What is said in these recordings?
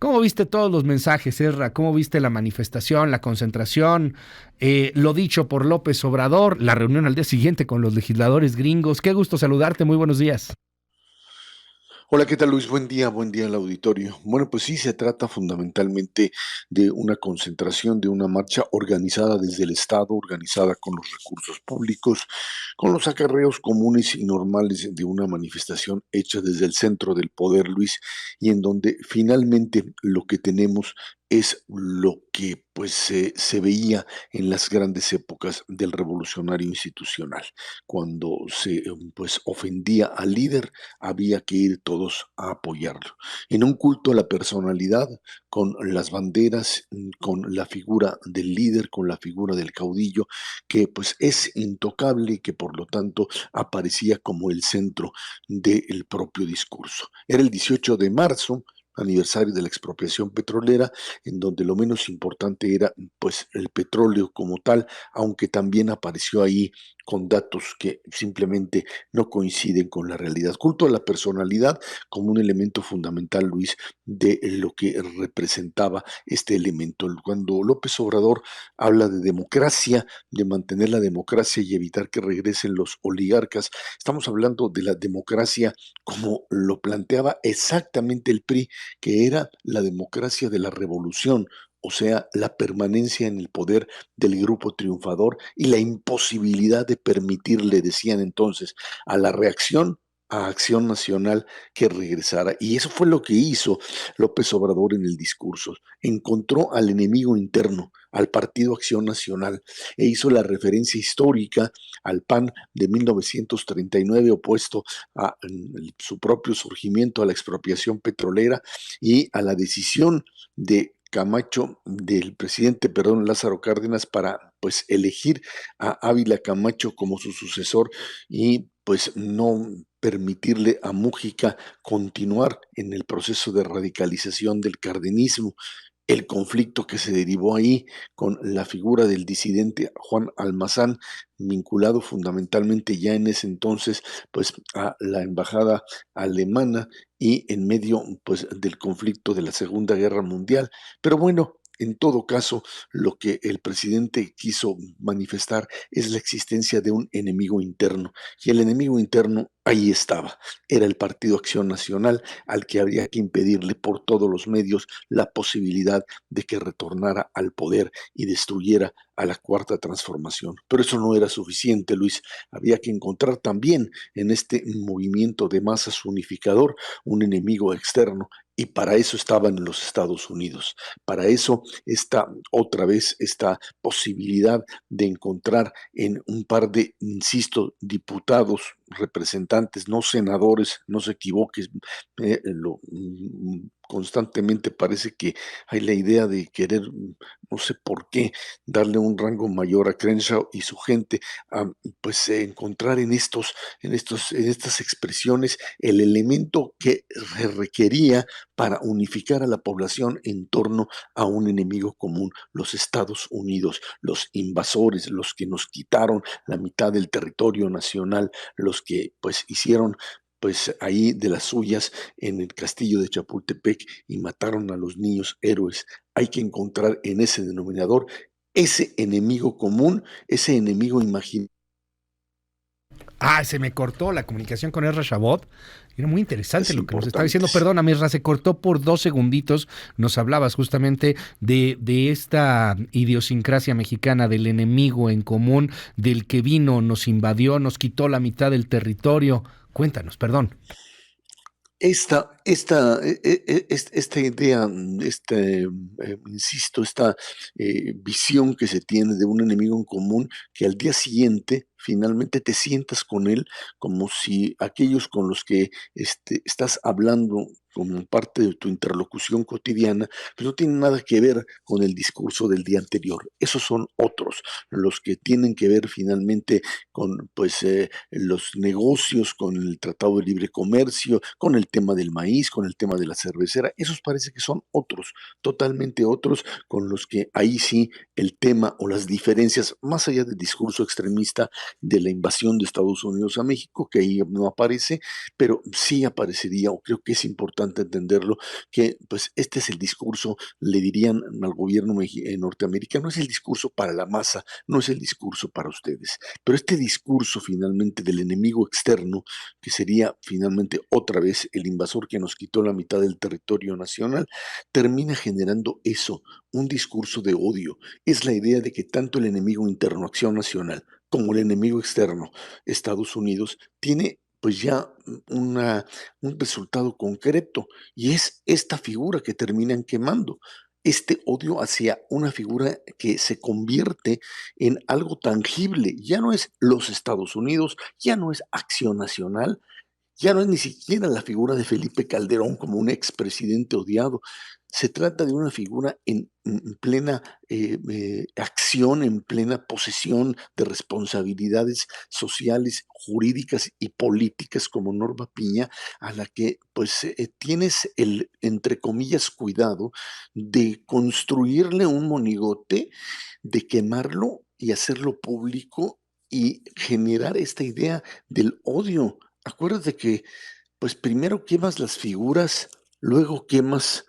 ¿Cómo viste todos los mensajes, Ezra? ¿Cómo viste la manifestación, la concentración? Lo dicho por López Obrador, la reunión al día siguiente con los legisladores gringos. Qué gusto saludarte, muy buenos días. Hola, ¿qué tal Luis? Buen día al auditorio. Bueno, pues sí, se trata fundamentalmente de una concentración, de una marcha organizada desde el Estado, organizada con los recursos públicos, con los acarreos comunes y normales de una manifestación hecha desde el centro del poder, Luis, y en donde finalmente lo que tenemos es lo que pues se veía en las grandes épocas del revolucionario institucional, cuando se pues ofendía al líder había que ir todos a apoyarlo. En un culto a la personalidad, con las banderas, con la figura del líder, con la figura del caudillo, que pues es intocable y que por lo tanto aparecía como el centro del propio discurso. Era el 18 de marzo, aniversario de la expropiación petrolera, en donde lo menos importante era pues el petróleo como tal, aunque también apareció ahí con datos que simplemente no coinciden con la realidad. Culto a la personalidad como un elemento fundamental, Luis, de lo que representaba este elemento. Cuando López Obrador habla de democracia, de mantener la democracia y evitar que regresen los oligarcas, estamos hablando de la democracia como lo planteaba exactamente el PRI, que era la democracia de la revolución, o sea, la permanencia en el poder del grupo triunfador y la imposibilidad de permitirle, decían entonces, a la reacción, a Acción Nacional que regresara. Y eso fue lo que hizo López Obrador en el discurso. Encontró al enemigo interno, al Partido Acción Nacional, e hizo la referencia histórica al PAN de 1939, opuesto a su propio surgimiento, a la expropiación petrolera y a la decisión de Camacho, del presidente, perdón, Lázaro Cárdenas, para pues elegir a Ávila Camacho como su sucesor y pues no permitirle a Mújica continuar en el proceso de radicalización del cardenismo. El conflicto que se derivó ahí con la figura del disidente Juan Almazán, vinculado fundamentalmente ya en ese entonces pues a la embajada alemana y en medio pues del conflicto de la Segunda Guerra Mundial. Pero bueno, en todo caso, lo que el presidente quiso manifestar es la existencia de un enemigo interno. Y el enemigo interno ahí estaba. Era el Partido Acción Nacional, al que habría que impedirle por todos los medios la posibilidad de que retornara al poder y destruyera a la cuarta transformación. Pero eso no era suficiente, Luis. Había que encontrar también en este movimiento de masas unificador un enemigo externo. Y para eso estaban los Estados Unidos. Para eso está otra vez esta posibilidad de encontrar en un par de, insisto, diputados, representantes, no senadores, no se equivoques, constantemente parece que hay la idea de querer, no sé por qué, darle un rango mayor a Crenshaw y su gente, a, pues encontrar en estas expresiones el elemento que se requería para unificar a la población en torno a un enemigo común, los Estados Unidos, los invasores, los que nos quitaron la mitad del territorio nacional, los que pues hicieron pues ahí de las suyas en el castillo de Chapultepec y mataron a los niños héroes. Hay que encontrar en ese denominador ese enemigo común, ese enemigo imaginario. Ah, se me cortó la comunicación con Ezra Shabot. Era muy interesante lo que nos estaba diciendo. Importantes. Perdóname, Ezra, se cortó por 2 segunditos. Nos hablabas justamente de esta idiosincrasia mexicana, del enemigo en común, del que vino, nos invadió, nos quitó la mitad del territorio. Cuéntanos, perdón. Esta idea, insisto, esta visión que se tiene de un enemigo en común que al día siguiente finalmente te sientas con él como si aquellos con los que estás hablando como parte de tu interlocución cotidiana, pues no tienen nada que ver con el discurso del día anterior. Esos son otros, los que tienen que ver finalmente con pues los negocios, con el Tratado de Libre Comercio, con el tema del maíz maíz, con el tema de la cervecera, esos parece que son otros, totalmente otros, con los que ahí sí el tema o las diferencias, más allá del discurso extremista de la invasión de Estados Unidos a México, que ahí no aparece, pero sí aparecería, o creo que es importante entenderlo, que pues este es el discurso, le dirían al gobierno norteamericano, es el discurso para la masa, no es el discurso para ustedes. Pero este discurso finalmente del enemigo externo, que sería finalmente otra vez el invasor que nos quitó la mitad del territorio nacional, termina generando eso, un discurso de odio. Es la idea de que tanto el enemigo interno, Acción Nacional, como el enemigo externo, Estados Unidos, tiene pues ya un resultado concreto, y es esta figura que terminan quemando. Este odio hacia una figura que se convierte en algo tangible, ya no es los Estados Unidos, ya no es Acción Nacional, ya no es ni siquiera la figura de Felipe Calderón como un expresidente odiado. Se trata de una figura en plena acción, en plena posesión de responsabilidades sociales, jurídicas y políticas como Norma Piña, a la que pues tienes el, entre comillas, cuidado de construirle un monigote, de quemarlo y hacerlo público y generar esta idea del odio. Acuérdate que, pues primero quemas las figuras, luego quemas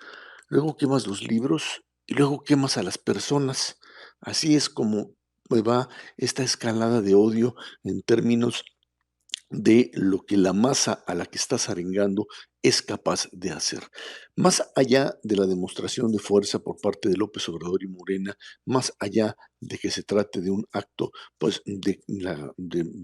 los libros y luego quemas a las personas. Así es como va esta escalada de odio en términos de lo que la masa a la que estás arengando es capaz de hacer. Más allá de la demostración de fuerza por parte de López Obrador y Morena, más allá de que se trate de un acto pues, de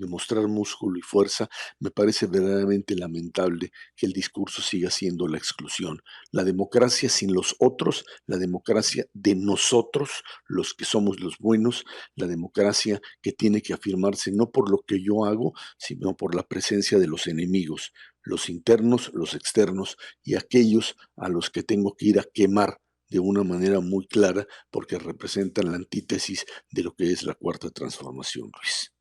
mostrar músculo y fuerza, me parece verdaderamente lamentable que el discurso siga siendo la exclusión. La democracia sin los otros, la democracia de nosotros, los que somos los buenos, la democracia que tiene que afirmarse no por lo que yo hago, sino por la presencia de los enemigos, los internos, los externos y aquellos a los que tengo que ir a quemar de una manera muy clara porque representan la antítesis de lo que es la cuarta transformación, Luis.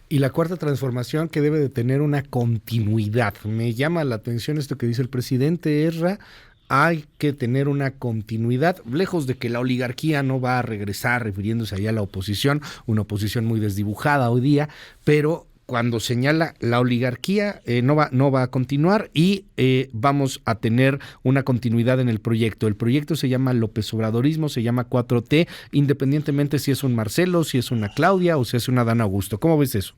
Y la cuarta transformación que debe de tener una continuidad. Me llama la atención esto que dice el presidente Erra. Hay que tener una continuidad, lejos de que la oligarquía no va a regresar, refiriéndose allá a la oposición, una oposición muy desdibujada hoy día, pero cuando señala la oligarquía no va a continuar y vamos a tener una continuidad en el proyecto. El proyecto se llama López Obradorismo, se llama 4T, independientemente si es un Marcelo, si es una Claudia o si es una Dan Augusto. ¿Cómo ves eso?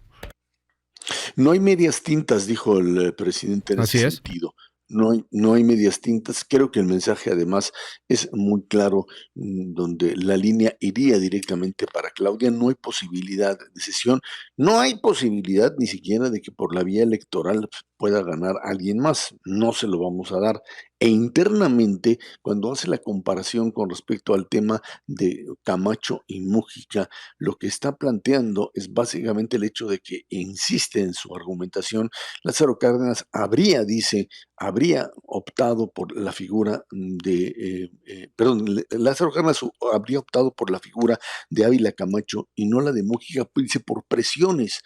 No hay medias tintas, dijo el presidente en ese Así es. sentido. No hay medias tintas. Creo que el mensaje además es muy claro, donde la línea iría directamente para Claudia. No hay posibilidad de cesión, no hay posibilidad ni siquiera de que por la vía electoral pueda ganar alguien más. No se lo vamos a dar. E internamente, cuando hace la comparación con respecto al tema de Camacho y Mújica, lo que está planteando es básicamente el hecho de que insiste en su argumentación. Lázaro Cárdenas habría optado por la figura Lázaro Cárdenas habría optado por la figura de Ávila Camacho y no la de Mújica, pues, dice, por presiones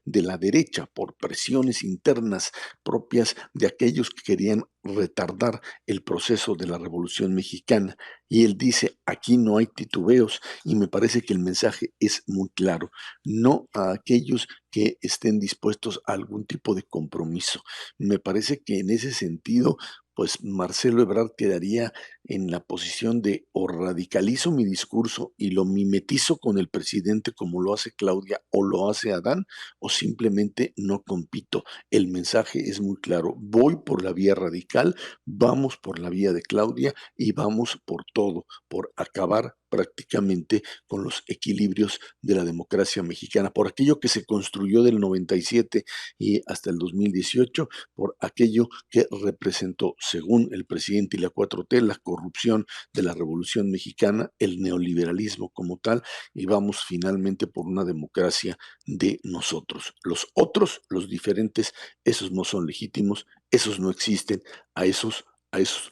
de la derecha, por presiones internas propias de aquellos que querían retardar el proceso de la Revolución Mexicana. Y él dice, aquí no hay titubeos, y me parece que el mensaje es muy claro, no a aquellos que estén dispuestos a algún tipo de compromiso. Me parece que en ese sentido, pues Marcelo Ebrard quedaría en la posición de o radicalizo mi discurso y lo mimetizo con el presidente como lo hace Claudia o lo hace Adán, o simplemente no compito. El mensaje es muy claro, voy por la vía radical, vamos por la vía de Claudia y vamos por todo, por acabar prácticamente con los equilibrios de la democracia mexicana, por aquello que se construyó del 97 y hasta el 2018, por aquello que representó, según el presidente y la 4T, la corrupción de la Revolución Mexicana, el neoliberalismo como tal, y vamos finalmente por una democracia de nosotros. Los otros, los diferentes, esos no son legítimos, esos no existen, a esos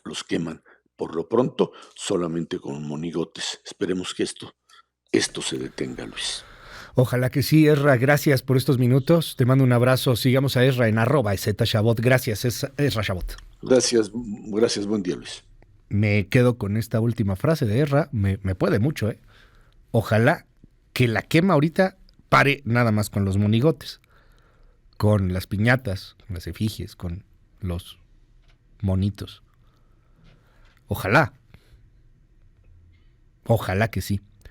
los queman. Por lo pronto, solamente con monigotes. Esperemos que esto se detenga, Luis. Ojalá que sí, Ezra, gracias por estos minutos. Te mando un abrazo. Sigamos a Ezra en @ZShabot. Gracias, Ezra Shabot. Gracias, gracias, buen día, Luis. Me quedo con esta última frase de Erra, me puede mucho, ¿eh? Ojalá que la quema ahorita pare nada más con los monigotes, con las piñatas, con las efigies, con los monitos. Ojalá, ojalá que sí.